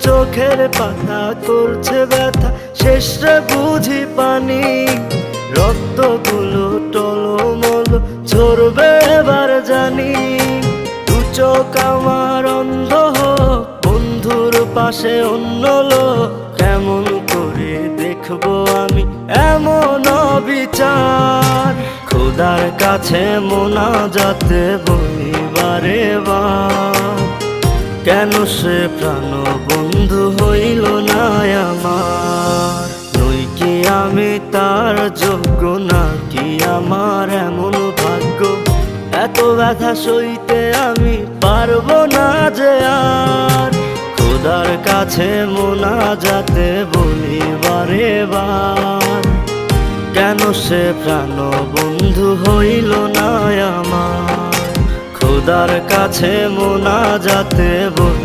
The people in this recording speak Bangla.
চোখের পাতা করছে ব্যথা, শেষে বুঝি পানি। রক্তগুলো টলমল ঝরবে এবার জানি। দু চোখ আমার অন্ধ হোক, বন্ধুর পাশে অন্য লোক, কেমন করে দেখবো আমি এমন অবিচার। খোদার কাছে মোনাজাতে বলি বারে বার, কেন সে প্রাণ বন্ধু হইল না আমার। নই কি আমি তার যোগ্য, নাকি আমার এমন ভাগ্য, এত ব্যথা সইতে আমি পারবো না যে আর। খোদার কাছে মোনাজাতে বলি বারে বার, কেন সে প্রাণ বন্ধু হইল না আমার। খোদার কাছে মোনাজাতে বলি